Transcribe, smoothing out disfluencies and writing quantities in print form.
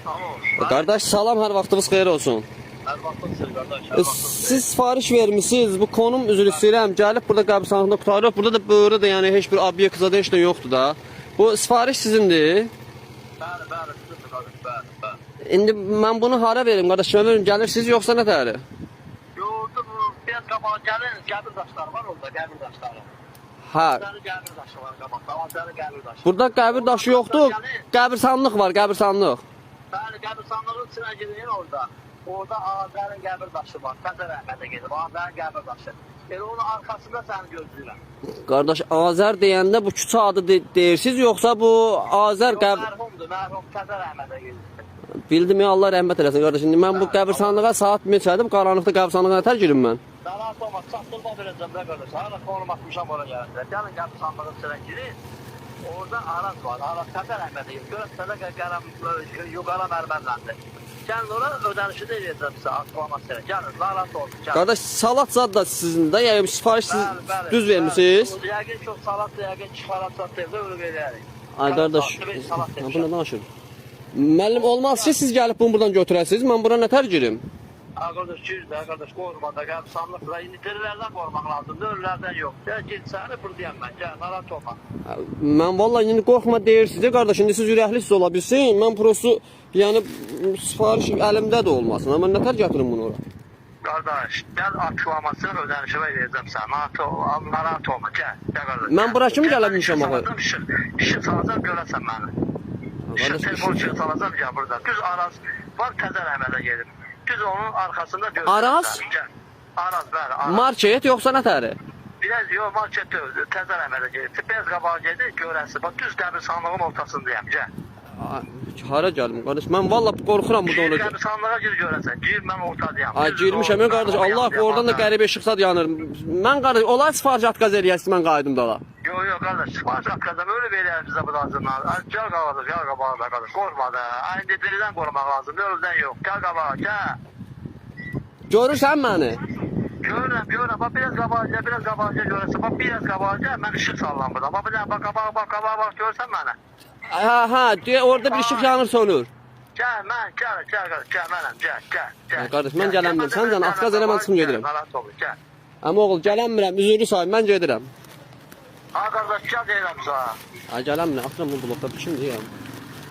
Tamam. Qardaş salam, hər vaxtınız xeyir olsun. Hər vaxtın xeyir qardaş. Siz sifariş vermisiniz. Bu konum üzr istəyirəm. Gəlib burada qəbirstanlıqda qutarıq. Burada da böyle də yəni heç bir obyekt zad heç nə yoxdur da. Bu sifariş sizindir. Bəli, bəli, sizindir qardaş, bəli. İndi mən bunu hara verim qardaş? Kimə verim? Gəlirsiniz yoxsa nə təhəri? Yoxdur, bu biraz qabağa gəlin, qəbir daşları var orada, qəbir daşları. Hə. Sənin qəbir daşı var qabaqda, sənin qəbir daşı. Burada qəbir daşı yoxdur. Qəbirstanlıq var, qəbirstanlıq. Bəli, qəbirstanlığın içinə girin orada. Orada Azərin qəbir daşı var. Təzə rəhmətə gedib, Azərin qəbir daşı. Elə onun arxasında səni gözləyirəm. Qardaş, Azər deyəndə bu küçə adı deyirsiniz, yoxsa bu Azər qəbir... Mərhumdur, mərhum təzə rəhmətə gedib. Bildim ya, Allah rəhmət eləsin qardaş. İndi mən bu qəbirstanlığa saat neçədir? Qaranlıqda qəbirstanlığa nətər girim mən? Narahat olmaz, çatdırma verəcəm də qardaş. Hala konum atmışam ora gələcək. Gəlin qəbirstanlığın içinə girin. Orada Araz var, Araz təzə rəhmətə gedib. Görəsən yuqara mərmərləndir. Gəlin ora ödənişi də edəcəm sizə, açıqlaması ilə. Gəlin, narahat olsun, gəlin. Qardaş, salat zad da sizin də, yəni sifariş siz düz vermişsiniz. Yəqin çox salat, yəqin çıxarat zat evdə ölü verərik. Ay qardaş, bu nə danışır? Müəllim, olmaz ki, siz gəlib bunu buradan götürəsiniz, mən bura nətər girim? Qardaş, gir də, qardaş, qorumada, qəbirstanlıqla, indi dirilərdən qorumaq lazımdır, ölülərdən yox. Gəl, gir, səni buradayam mən, gəl, narahat olma. Mən vallahi indi qorxma deyirsiniz, qardaş, indi siz ürəklisiniz ola bilsin, mən prosu, yəni, sifariş əlimdə də olmasın, mən nətər gətirim bunu ora? Qardaş, gəl açıqlamasını ödənişə verəcəm sən, narahat olma, gəl, qardaş. Mən bura kimi gəlmişəm axı? İşin salacaq, görəsən məni. İşin telefon işin salacaq, gəl burada. Düz Araz var, təzə rəhmətə gedib. Düz onun arxasında görürsən. Araz? Araz, bəli, Araz. Market yoxsa nətəri? Biraz yox, market deyil, təzə rəhmətə gedib. Biraz qabağa gedir, görəsən. Bax, düz qəbirstanlığın ortasındayım, gəl. Hara gəlim qardaş? Mən vallahi qorxuram burada ona. Qəbirstanlığa gir görəsən. Gir, mən ortadayam. Ay girmişəm qardaş. Allah oradan da qəribə işıqsad yanır. Mən qardaş, olar sifariş atqaz eləyəsiz, mən qayıdım da ola. Yox, qardaş, sifariş atqazam, öyle verəyəm bizə bu lazımlar. Gəl qardaş, gəl qabağa da qardaş. Qorxma da. İndi diridən qorumaq lazımdır, ölüdən yox. Gəl qabağa, gəl. Görürsən məni? Görürəm. Bax, biraz qabağa görəsən. Bax, biraz qabağa gəl, mən işıq sallam burada. Bax, qabağa, görsən məni. Hə, orada bir işıq yanır sönür. Gəl, mənəm, gəl. Qardaş, mən gələnmirəm. Sən can atqaz eləmən çıxım gedirəm. Amma oğul, gələnmirəm, üzürlü sayın, mən gedirəm. Ha, qardaş, gəl deyirəm sana. Ay gələnmirəm, atıram bu blokda, kimdir ya?